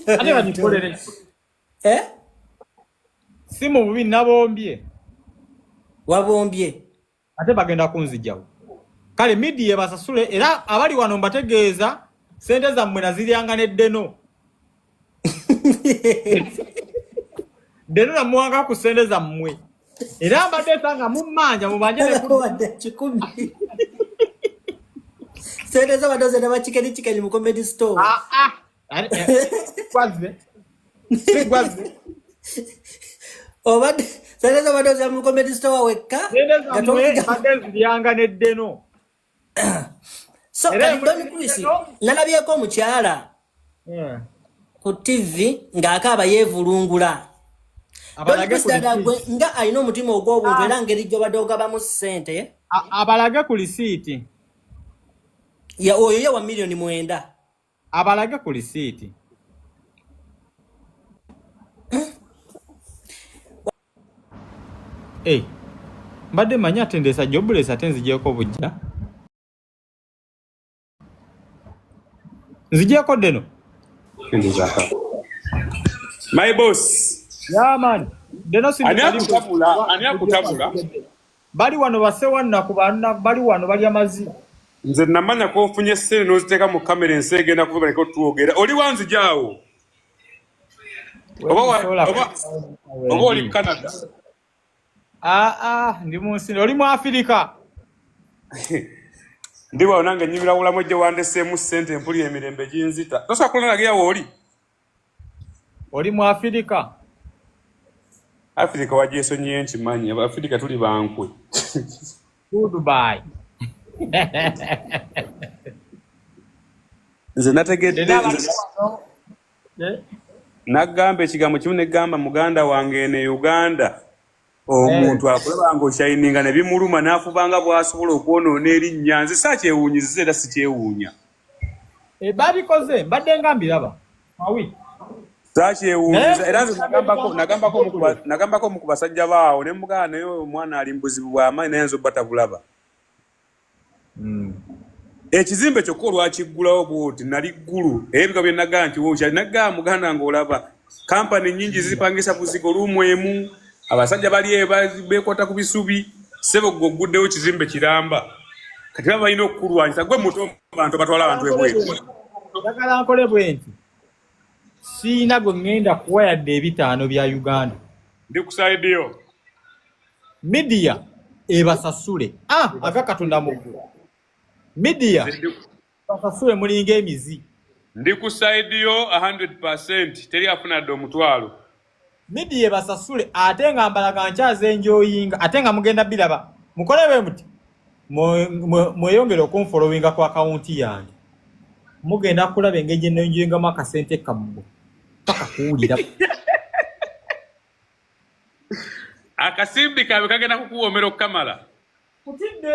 Ate banikolere. Si mu bubi nabombye. Wabombye. Ate bagenda kunzijawo. Kale media basasule era abali wano mbategeeza sente zammwe naziryanga n'eddeno. Deno na muwanga ku sente zammwe. Era mbadde sanga mummanja mubanje ne wadde 10. Sente z'abadoze ne bakikeni mu comedy store. Kwaze. Obadde sente z'abadoze mu comedy store wekka. Mbadde ziryanga n'eddeno. So Don Chris nalabyeko omukyala ku TV ng'akaaba yeevulungula. Abalage nga alina omutima ogw'obuntu era ngeri gy'obadde ogabamu ssente. Abalage ku lisiiti. Oyo ye wa milioni 9. Abalage ku lisiiti. Mbadde manya atendesa jobless ate nzigyeko bujja. Nzigyeko deno. My boss. Yeah man. Deno si ani akutabula. Bali wano basewa nakubana bali wano bali amazi. Nze namanya ko ofunye sente n'oziteeka mu kamera ensi egenda kubaleka tuwogera. Oli wanzijaawo. Oba oli Canada. Ndi munsi oli mu Afrika. Ndiwa onange nyimira wulamu gye wandeseemu ssente empuli emirembe ginzita. Tosobola kulanagira wooli. Oli mu Afrika. Afrika wagyesonyiye nkimanyi. Afrika tuli bankwe. Dubai. Nze nategedde nagamba ekigambo kimu negamba muganda wange ne Uganda omuntu akulaba nga oshayininga ne bimuluma n'afubanga bw'asobola okwonoona erinnya nze sakyewuunyiziza era sikyewuunya babikoze mbadde ngambiraba awi sakyewuunyiza era nze nagambako mu ku basajja baawo ne muganda naye omwana ali mbuzibu bw'amaanyi naye nze obba tabulaba. Ekizimbe kyokka olwakiggulawo bwoti nali ggulu ebika bye nagamba nti wokyali nagamba muganda ng'olaba kampani nnyingi zipangisa buzigo lumu emu abasajja bali beekwata ku bisubi sebo goguddewo kizimbe kiramba kati baba balina okukulwanyisa gwe muto bantu batwala abantu ebweru. Njagala nkole bwe nti siina gwe ŋŋenda kuwa yadde 5 bya Uganda. Ndi ku side yo. Media ebasasule. Agakatonda mu ggulu. Media basasule mulinga emizi. Ndi ku side yo 100%. Teri afuna ddo omutwalo. Media basasule ate nga mbalaga nkyaze enjoyinga ate nga mugenda biraba. Mukolewe muti mweyongere okunfollowinga ku account yange. Mugenda kulaba engeri n'enjoyinga mu akasente kammwe. Paka kuwulira. Akasimbi kabe kagenda kukuwoomera okukamala. Kutidde.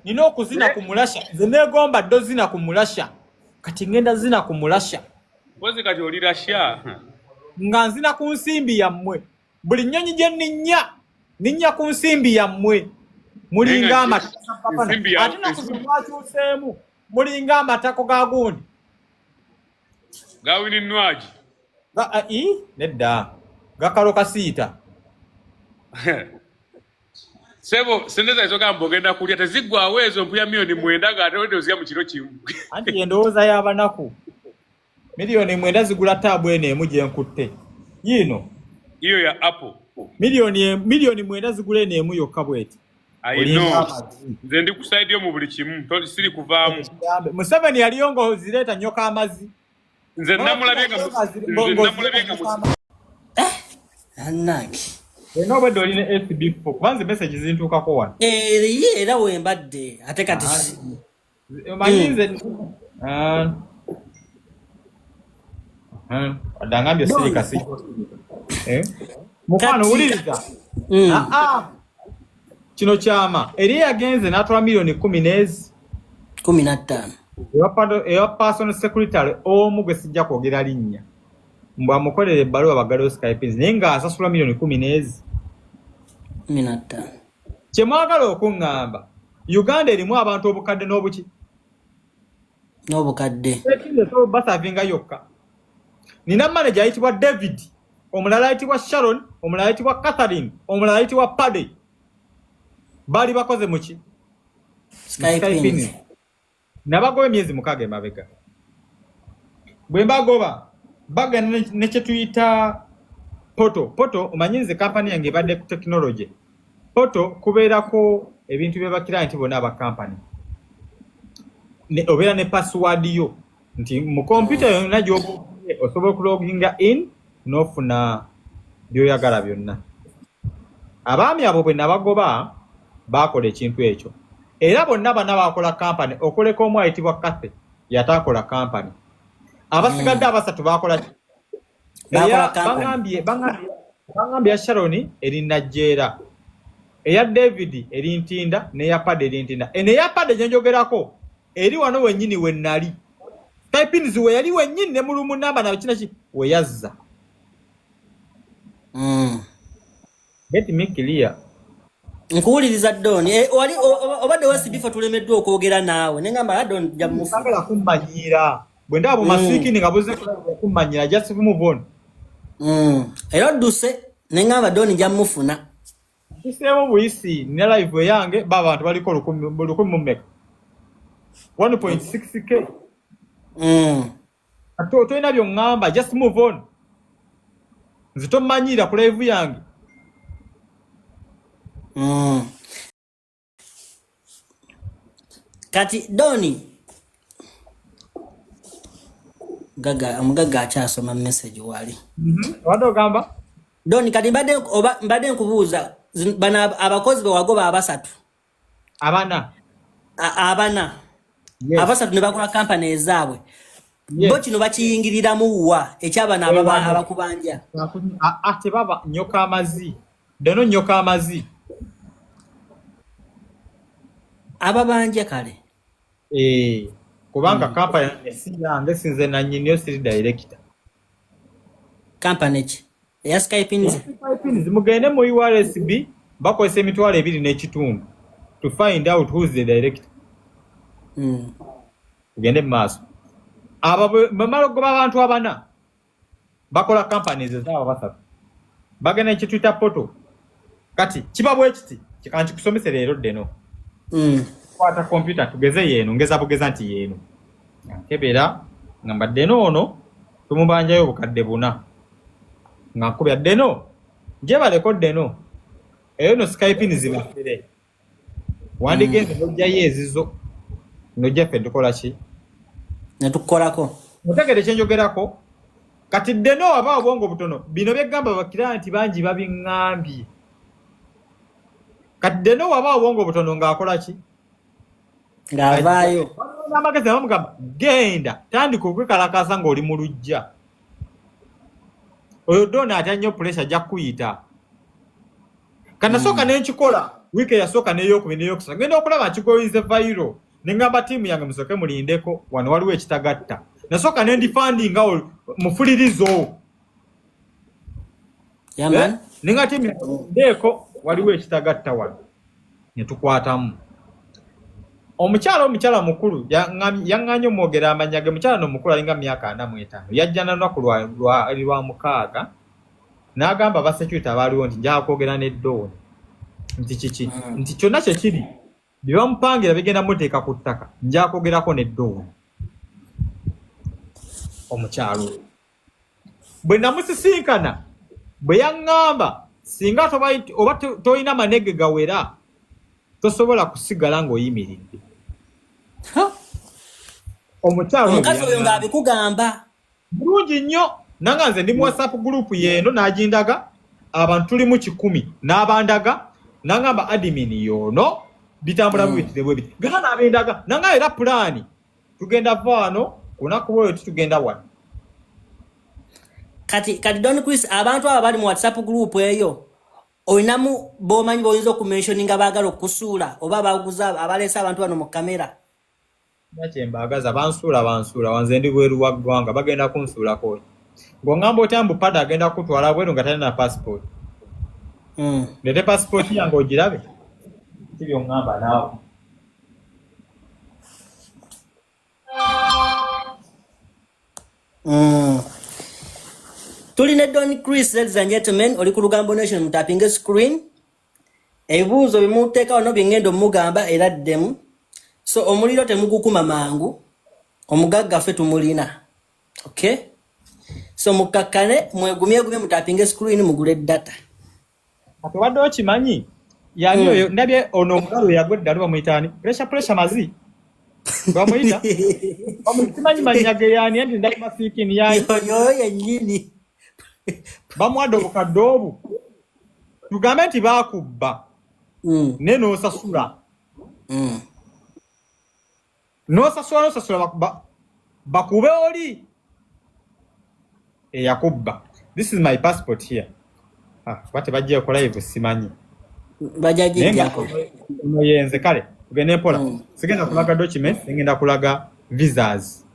Nina okuzina ku mulasha. Nze neegomba ddo zina ku mulasha. Kati ngenda zina ku mulasha. Mpozi kati oli Russia. Nga nzina ku nsimbi yammwe. Buli nnyonyi gye ninnya ku nsimbi yammwe. Mulinga amata. Ate nakuzimwakyuseemu. Mulinga amatako ga gundi. Gawini nnwaji. Nedda. Gakalo kasiita. Sebo sendeza izogamba ogenda kulya teziggwawo ezo mpuya milioni 9 ng'ate olidde ozirya mu kiro kimu. Anti endowooza y'abanaku. Milioni 9 zigula taabu eno emu gye nkutte. Yino. Iyo ya Apple. Milioni 9 zigula eno emu yokka bweti. I know. Nze ndi ku side yo mu buli kimu. Siri kuvaamu. Museveni yaliyo ng'ozireeta nyoka amazi. Nze namulabye nga Annaki. Eno bwe dolina FB4 kubanze message zintuukako wano. Era wembadde ate kati manyinze adangambye sirika si mufano wuliriza kino kyama eri yagenze n'atwala milioni 15 ewa personal secretary omu gwe sijja kwogera linnya mbw amukolera ebbaluwa bagalewo Skype naye ng'asasula milioni 15. Kye mwagala okuŋŋamba Uganda erimu abantu obukadde n'obuki n'obukadde. Ekinde so basavinga yokka. Nina manager ayitibwa David, omulala ayitibwa Sharon, omulala ayitibwa Catherine, omulala ayitibwa Paddy. Bali bakoze muki? Skype. Nabagoba emyezi 6 emabega. Bwe mbagoba bagana ne kye tuyita Poto omanyinze company yange badde ku technology. Poto kubeerako ebintu bye bakira bonna aba company. Ne obeera ne password yo nti mu computer yonna gy'oba osobola okuloginga in n'ofuna by'oyagala byonna. Abaami abo bwe nabagoba bakola ekintu ekyo. Era bonna bana bakola company okoleka omu ayitibwa Kathe yatakola company. Abasigadde abasatu bakola bangambye Sharon eri Najera, eya David eri Ntinda, neya Paddy eri Ntinda. Eya Paddy gyenjogerako eri wano wennyini we nali. Skype we yali wennyini ne mulumu namba na kina ki we yazza. Get me clear. Nkuwuliriza Doni. Wali obadde wasi bifo tulemeddwa okwogera naawe. Nengamba Doni jamufu. Sagala kummanyira. Bwe ndaba masiki ngabuze kummanyira just move on. Era duse nengamba Doni jamufuna. Kisemo buyisi ne live yange baba abantu baliko 100 1.6k. Ato toina byo ngamba just move on. Nzito manyira ku live yange. Kati Doni Gaga achasoma message wali. Wado gamba? Doni kati mbadde nkubuuza bana abakozi bewagoba abasatu. Abana. Yes. Abasatu ne bakola company ezaabwe. Yes. Bo kino bakiyingiriramu wa ekyabana abakubanja. Ate baba nyoka amazi. Deno nyoka amazi. Ababanja kale. Kubanga company yange sinze na nyinyo siri director. Company ki? Ya Skype mugende mu URSB bakozesa emitwalo 2 n'ekitundu to find out who's the director. Tugende maaso. Bamala okugoba abantu abana bakola companies ezaabo basatu. Bagenda ekituyita Poto. Kati kibabwe kiti kikanti kusomesa leero deno. Kwata computer tugeze yeno ngeza bugeza nti yeno. Kebera ngamba deno ono tumubanjayo obukadde buna. Ngakubya deno njeba record deno. Eyo no Skype nizimafire. Wandigenze nojja yezizo. Nojja fe dukola ki? Netukolako. Mutegere kyenjogerako. Kati deno aba obwongo butono. Bino byegamba bakira nti banji babingambye. Kati deno aba obwongo butono ngaakola ki? Ngavaayo. Amagezi bamugamba genda tandika okwekalakaasa ng'oli mu lujja. Oyo Dona atya nnyo pressure ajja kuyita. Kanasooka n'enkikola wiiki eyasooka n'eyokubiri n'eyokusatu ngenda okulaba nkigoyinze viral ne ngamba ttiimu yange musooke mulindeko wano waliwo ekitagatta. Nasooka ne ndifandinga mufulirizo. Ne nga ttiimu yange mulindeko waliwo ekitagatta wano ne tukwatamu. Omukyala mukulu yaŋŋaanye omwogera amanya ge. Mukyala nomukulu alinga myaka 45 yajja na lunaku lwa 6 n'agamba abasecurity abaaliwo nti njaga kwogera ne Doni nti kiki nti kyonna kye kiri bye bamupangira bigenda muteeka ku ttaka njaga kwogerako ne Doni. Omukyalo bwe namusisinkana bwe yaŋŋamba singa oba toyina manege gawera tosobola kusigala ng'oyimiridde. Omukyalo omukazi oyo ng'abikugamba bulungi nnyo. Nanga nze ndi mu WhatsApp group yeno n'agindaga abantu tuli mu 10 n'abandaga nangamba admin yono bitambula bwitire bwe biti gana n'abendaga nanga era plan tugenda vano kunaku bwe tugenda wano. Kati Don Chris abantu aba bali mu WhatsApp group eyo oyinamu bomanyi boyinza okumentioninga baagala okusuula oba baguza abalesa abantu bano mu kamera. Nakyembagaza bansuula wanze ndi bweru wa ggwanga bagenda kunsuulako. Ng'ongamba otambu pada agenda kutwala bweru nga talina passport. Lete passport yange ogirabe. Kibyo ngamba naawe. Tulina Don Chris, ladies and gentlemen, oli ku Lugambo Nation mutapinge screen. Ebibuuzo bimuteeka wano byengendo mugamba era ddemu. So omuliro temugukuma mangu. Omugagga ffe tumulina. Okay? So mukakkane mwegumye mutapinge screen mugule data. Wadde okimanyi yani oyo ndabye ono omugalo yagwedde ali bamuyitaani pressure mazi bamuyita bamukimanyi manyage yani ndi ndali masikini yani yo yennyini bamwadde obukadde obu tugambe nti baakubba ne n'osasula n'osasula bakube oli yakubba. This is my passport here. Bate bajja ko live simanyi bajajijjako no yenze kale tugende mpola sigenda kulaga documents ngenda kulaga visas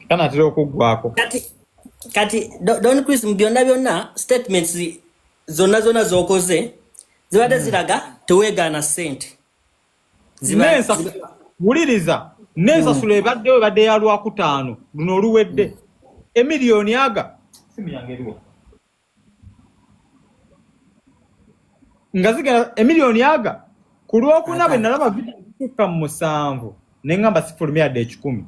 kana tiro kugwako kati Don Chris byonna statements zonna zokoze zibadde ziraga teweegaana ssente wuliriza nensasula ebadde ya Lwakutaano luno oluwedde emiliyoni aga simu yange eriwo nga zigenda emiliyoni aga ku Lwokuna bwe nalaba bituuka mu 7 ne ngamba sifulumyadde 10.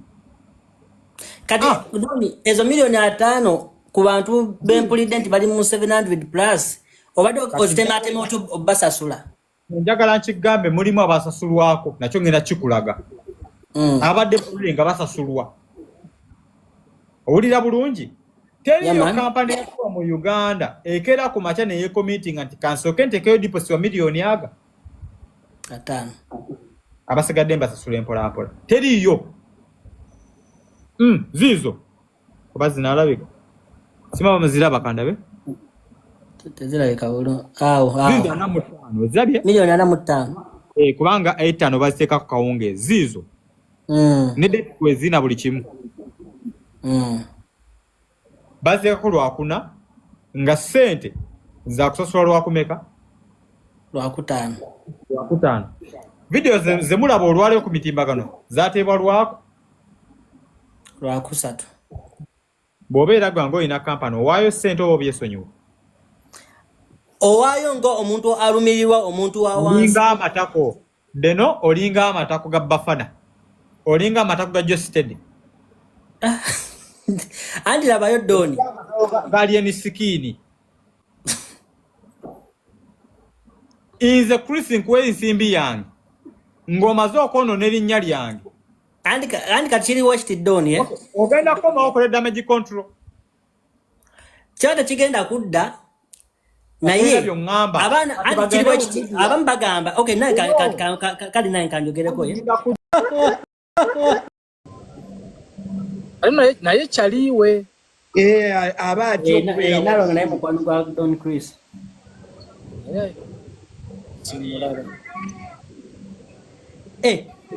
Kati Doni ezo miliyoni 5 ku bantu bempulidde nti bali mu 700 plus obadde ozitematema otu obasasula. Njagala nkigambe mulimu abasasulwako nakyo ngenda kikulaga. Abadde pulire nga basasulwa. Owulira bulungi? Teriyo kampani yakuwa mu Uganda ekera ku makya ne yekomiting nti kansoke ntekeyo deposit wa miliyoni aga 5. Abasigadde mbasasula mpola. Teriyo. Zizo oba zinalabika simaba muziraba kandabe tezirabika bulungi awo zizo na mutano zabye miliyoni 45 kubanga 5 baziteeka ku kawunge zizo ne date kwezina buli kimu baziteeka ku Lwakuna nga sente za kusasula Lwakumeka Lwakutaano video zemulaba olwaleero ku mitimbagano zateebwa Lwakusatu bw'obeera gwange olina kampani owaayo ssente oba obyesonyiwa owaayo nga omuntu alumirirwa omuntu wa wansi olinga amatako deno olinga amatako ga Bafana olinga amatako ga Josted andi labayo Doni gali enisikini inze Chris nkuwe ensimbi yange ng'omaze okwonona erinnya lyange andi kachiri watched Doni ogenda koma okole damage control kyata kigenda kudda naye abana andi kiri watched abamu bagamba okay naye kali naye kanjogereko naye kyaliwe abaati nalonga naye mukwano gwa Don Chris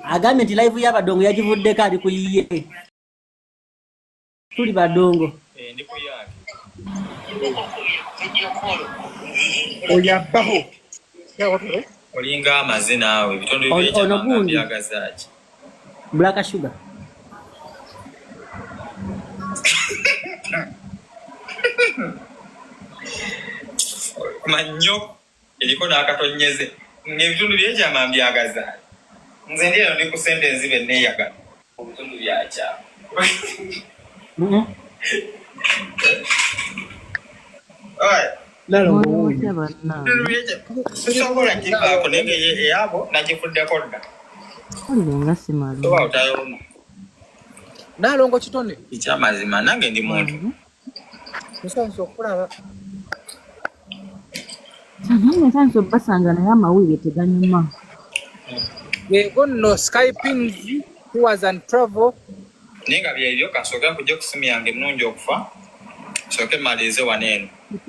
agambye nti live y'abadongo yagivuddeko ali ku yiye tuli badongo oyabbaho olinga amaze naawe bitonde byagazaaki Black Sugar manyo eriko n'akatonyeze ng'ebitundu by'ekyama mbyagazaaki nze ndi eno ndi ku sente enzibe neeyagala mu bitundu byakyama sobola kibaako naye eyabo nagifuddeko dda oba otayoma Nalongo kitone ekyamazima nange ndi muntu nsanze okulaba nsanze basanga naye amawulire teganyuma yego no Skyping tours and travel naye nga byebyo kasooke kujja ku simu yange ennungi okufa sooke malize wano eno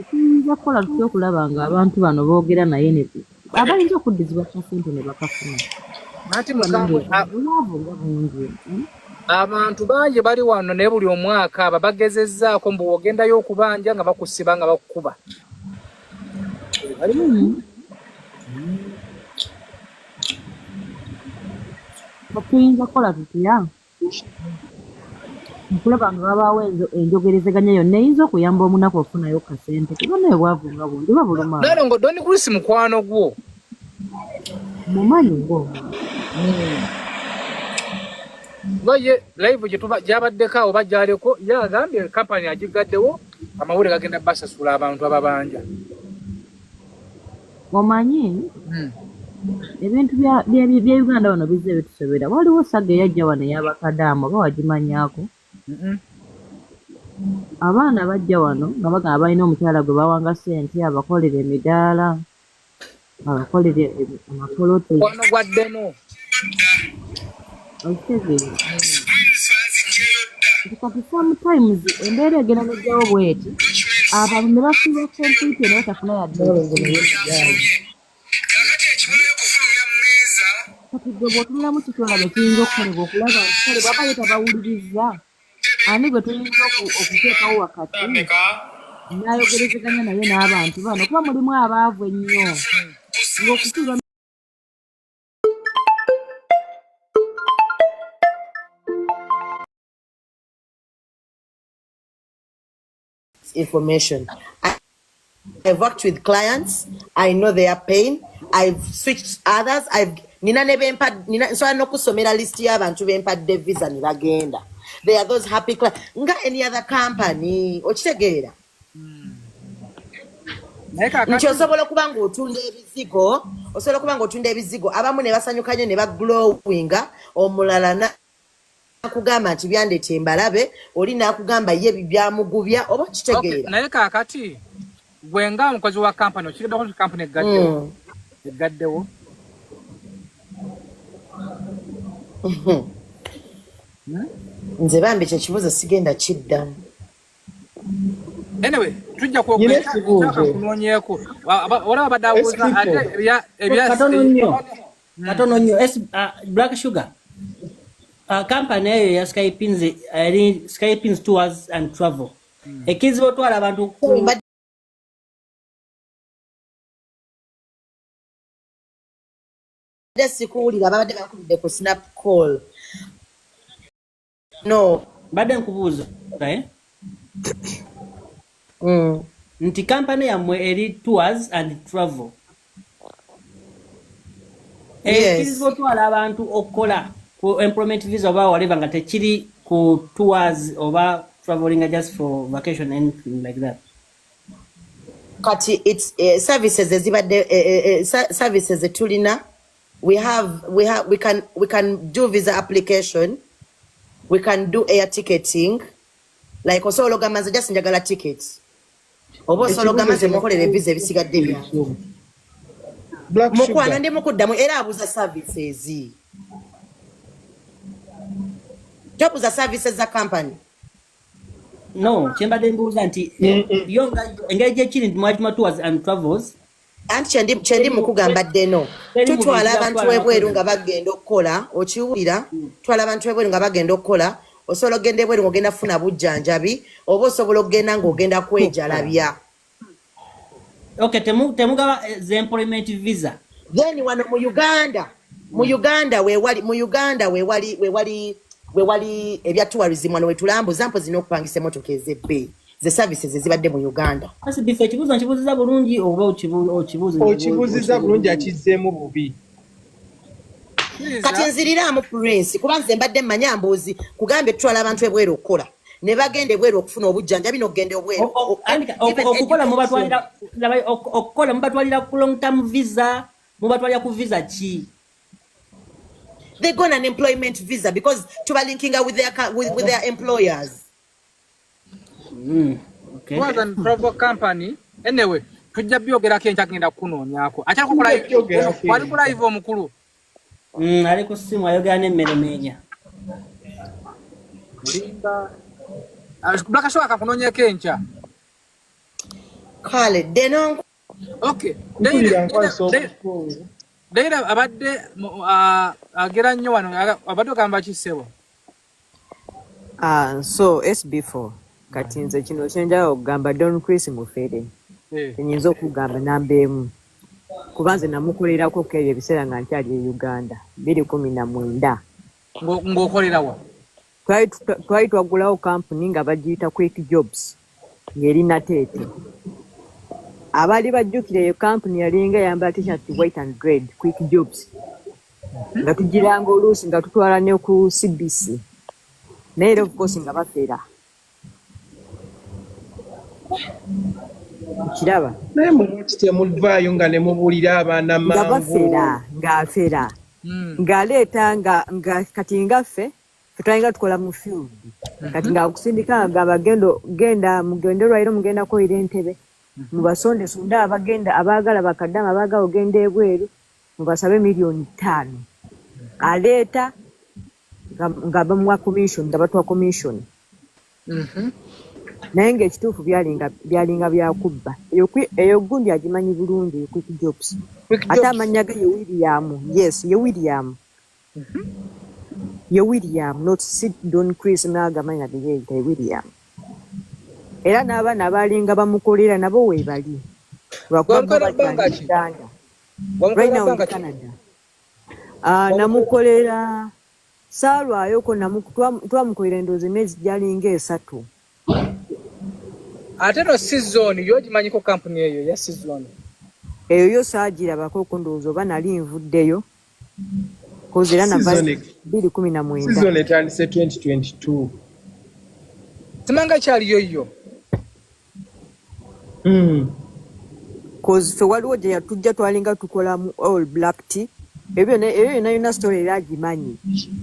tuyinza kukola tutya okulaba nga abantu bano boogera naye ne abayinza okuddizibwa sente ne bakafuna Nati mukambwe abantu bangi bali wano ne buli omwaka babagezezzaako mbu ogendayo okubanja nga bakusiba nga bakukuba. Tuyinza kukola tutya okulaba nga babaawo enjogerezeganya yonna eyinza okuyamba omunaku okufunayo kasente kuba naye bwavu nga bundi babuluma Nalongo Don Chris mukwano gwo mumanyi ng'omu baye live gyabaddeko awo bajjaleko yagambye kampani agigaddewo amawulire gagenda basasula abantu ababanja. omanyi ebintu bya Uganda wano bizze bitusobera waliwo saga eyajja wano ey'abakadaamu oba wagimanyaako abaana bajja wano nga bagamba balina omukyala gwe bawanga ssente abakolera emidaala abakolera amapolote Wano gwaddeno okitegeera kati sometimes embeera egenda nejjawo bweti abantu ne bafiirwa kompyuta naye tafuna yadde kati gwe bw'otunulamu kitwalabe kiyinza okukolebwa okulaba nti kale bwaba ye tabawulirizza ani gwe tuyinza okuteekawo wakati n'ayogerezeganya naye n'abantu bano kuba mulimu abaavu ennyo ng'okutuula information. I've worked with clients. I know their pain. I've switched others. So I know kusomera list y'abantu bempadde visa ni bagenda. There are those happy clients. Nga any other company. Okitegeera. Nti osobola okuba ng'otunda ebizigo, abamu ne basanyuka nnyo ne baglowinga, omulala nakugamba nti byandete embalabe, oli nakugamba ye byamugubya, oba kitegeera. Naye kaakati gwe nga omukozi wa kampani okireddako nti kampani eggaddewo. Nze bambi kye kibuuzo sigenda kiddamu. Anyway, tujja kunoonyeeko olaba badawuza ate katono nnyo Black Sugar kampani eyo ya Skypins Tours and Travel ekizibu otwala abantu sikuwulira babadde bakubidde ku snap call. No. Badde nkubuuza nti kampani yammwe eri Tours and Travel ekizibu otwala abantu okukola ku employment visa oba whatever nga tekiri ku tours oba traveling just for vacation and anything like that. Kati it's services ezibadde services etulina. We can do visa application. We can do air ticketing. Like osobola ogamba nze just njagala tickets. Oba osobola ogamba nze mukolere visa ebisigadde byange. Mukwano ndi mukuddamu era abuuza services. Tobuuza services za company. No, kyembadde mbuuza nti engeri gyekiri nti mwajima Tours and Travels anti kyendi mukugamba ddeno tutwala abantu ebweru nga bagenda okukola okiwulira twala abantu ebweru nga bagenda okukola osobola ogenda ebweru ng'ogenda funa bujjanjabi oba osobola ogenda ng'ogenda kwejalabya. Okay, temugaba the employment visa. Then wano mu Uganda wewali ebya tourism wano wetulambuza mpozi n'okupangisa emmotoka ez'ebbeeyi. The services ezibadde mu Uganda. Kasi bife ekibuuzo nkibuuziza bulungi oba okibuuziza bulungi akizzeemu bubi. Kati nziriraamu Prince kuba nze mbadde mmanya mboozi kugambye tutwala abantu ebweru okukola ne bagenda ebweru okufuna obujjanjabi n'okugenda obweru. Okukola mubatwalira ku long term visa mubatwalira ku visa ki? They go on an employment visa because tuba linking up with their employers. Okay. Tours and Travel company. Anyway, tujja byogerako enkyagenda kunoonyaako. Akyali kukola wali ku live omukulu. Ali ku ssimu ayogera n'emmere meenya. Black Sugar kakunoonyeeko enkya. Kale, deno. Okay. Daira abadde agera nnyo wano abadde ogamba kisebo. So SB4 kati nze kino kyenjala okugamba Don Chris Mufere nyinza okugamba namba emu kuba nze namukolerako kebyo ebiseera nga nkyali e Uganda 2019 ng'okolerawa twali twagulawo kampuni nga bagiyita Quick Jobs ng'erina Teete abaali bajjukira eyo kampuni yalinga yambala t-shirt white and red Quick Jobs nga tugiranga oluusi nga tutwala ne ku CBC naye of course nga bafera kiraba naye mulwaki temuvaayo nga ne mubuulira abaana mangu nga bafera ng'afera ng'aleeta nga kati ngaffe tutalinga tukola mu field kati ng'akusindika nga genda mugende lwairo mugenda koyira entebe mubasonde sunda abagenda abaagala bakaddama abaagala ogenda ebweru mubasabe $5,000,000 aleeta nga bamuwa commission nga batwa commission naye ng'ekituufu byalinga byakubba eyo gundi agimanyi bulungi Quick Jobs ate amanya ge ye William ye William not sit Don Chris n'agamanya ge ye William era n'abaana abalinga bamukolera nabo weebali lwakuba bajjanga right now in Canada namukolera saalwayoko twamukolera endoozi emyezi gyalinga 3 ate no season yogimanyiko kampuni eyo ya season eyo yo saagirabako okundowooza oba nali nvuddeyo kozi era nava 2019 season etandise 2022 simanga kyaliyo yo kozi fe waliwo gye yatujja twalinga tukola mu All Black Tea ebyo yonna story era agimanyi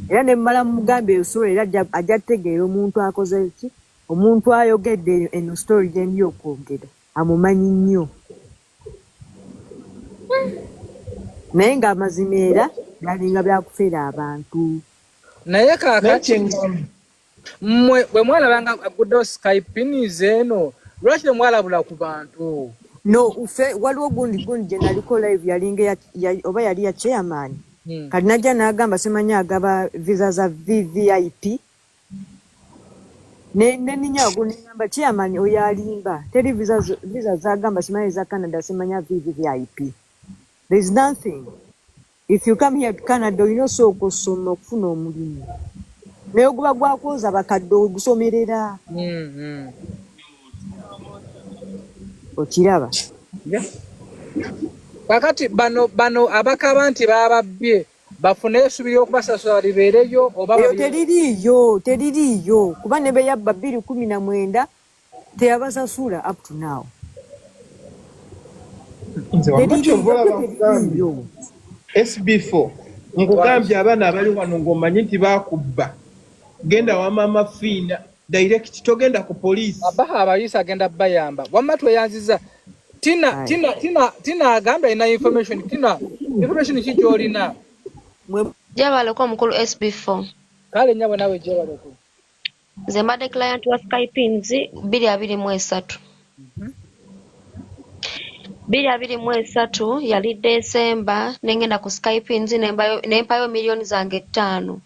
era ne mmala mugamba eyo story era ajja tegeera omuntu akoze ki omuntu ayogedde eno story gyendi okwogera amumanyi nnyo naye ng'amazima era galinga byakufeera abantu naye kaakati mmwe bwe mwalabanga aguddewo Skype eno lwaki temwalabula ku bantu no ufe waliwo gundi gye naliko live yalinga oba yali ya chairman kati najja n'agamba simanyi agaba visa za VVIP neninya gundi ngamba chairman oyo alimba teri visa zagamba simanyi za Canada simanya VVIP. There is nothing. If you come here to Canada you know so okusoma okufuna omulimu naye oguba gwakwoza bakadde ogusomerera okiraba kakati bano abakaba nti bababbye bafune essubi y'okubasasula libeereyo oba teririyo kuba ne beyabba 2019 teyabasasula up to now SB4 nkugambye abaana abali wano ng'omanyi nti baakubba genda wa mama Fiina direct togenda ku police abaha abayisa agenda bayamba wamma tweyanziza tina agamba ina information ki gyolina jabaleko omukulu SB4 kale nyabo nawe jabaleko nze mbadde client wa Skypins 2023 2023 yali December nengenda ku Skypins nempayo millioni zange 5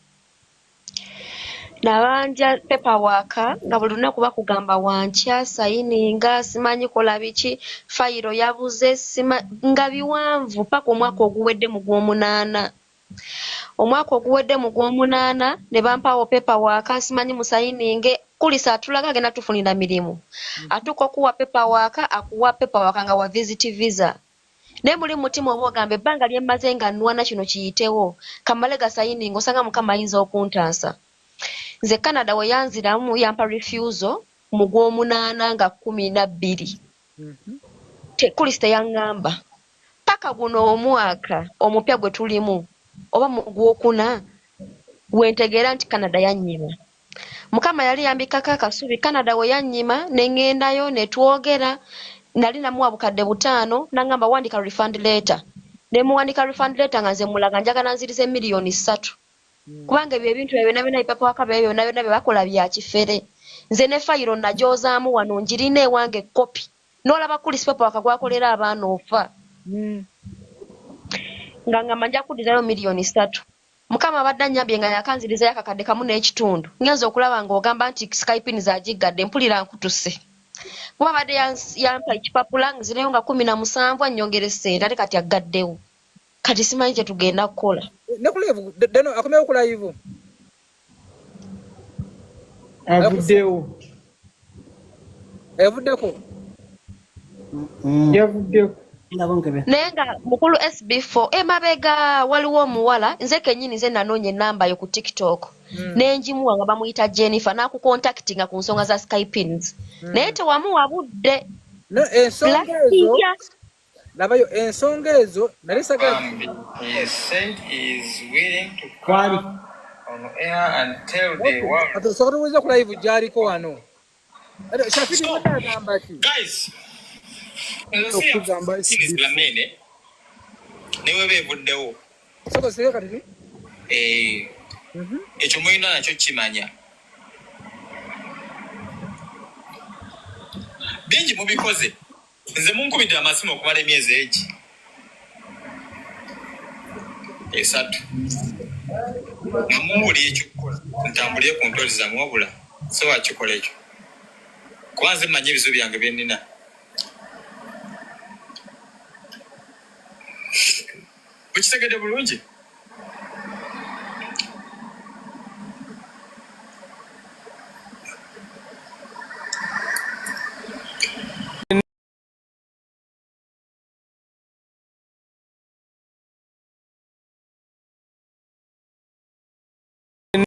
nabanja paperwork nga buli lunaku bakugamba wankya sayininga simanyi kola biki fayiro yabuze nga biwanvu paka omwaka oguwedde mu gw'omunaana ne bampawo paperwork simanyi musayininge kulisa atulaga agenda tufunira mirimu atuko okuwa paperwork nga wa visit visa ne muli mutima oba ogambe ebbanga lyemmaze nga nnwana kino kiyitewo kamale gasayininga osanga mukama ayinza okuntaasa nze Canada we yanziramu yampa refusal mu gw'omunaana nga 12 kulisi teyaŋŋamba paka guno omwaka omupya gwe tulimu oba mu gwokuna wentegeera nti Canada yannyima mukama yali yambikako akasubi Canada we yannyima neŋŋendayo ne twogera nali namuwa bukadde 5 naŋŋamba wandika refund letter ne muwandika refund letter nga nze mulaga njagala nzirize $3,000,000 kubanga ebyo ebintu ebyo byonna bipapawaka byo byonna bye bakola bya kifere nze ne fayiro najozaamu wano njirina ewange kopi n'olaba kulisi papawaka gwakolera abaana ofa nga ngamba nja kuddirayo miliyoni 3. Mukama abadde annyambye nga yakanzirizayo akakadde kamu n'ekitundu. Ngenza okulaba ng'ogamba nti Skype zagiggadde mpulira nkutuse. Kuba abadde yampa ekipapula nzirayo nga 17 annyongere ssente ate kati aggaddewo. Kati simanyi kye tugenda kukola. Ne ku live deno akomewo ku live. Avuddewo. Evuddeko. Yavuddeko. Naye nga mukulu SB4 emabega waliwo omuwala nze kennyini nze nanoonya ennamba yo ku TikTok n'enjimuwa nga bamuyita Jennifer n'akukontaktinga ku nsonga za Skypins naye tewamuwa budde. No, ensonga ezo labayo ensonga ezo nali sagala He said he is willing to come on air and tell the world. atusobola kuweza ku live gyaliko wano. Shafiki agamba ki? Guys, Lamene niwe beevuddewo sokoseye kati ekyo mulina nakyo kimanya bingi mubikoze nze munkubidde amasimu okumala emyezi egi 3 nga mumbuli ekyokukola ntambulire ku ntoli zammwe wabula so wakikola ekyo kuba nze mmanyi ebizibu byange bye nnina. Ukitegedde bulungi?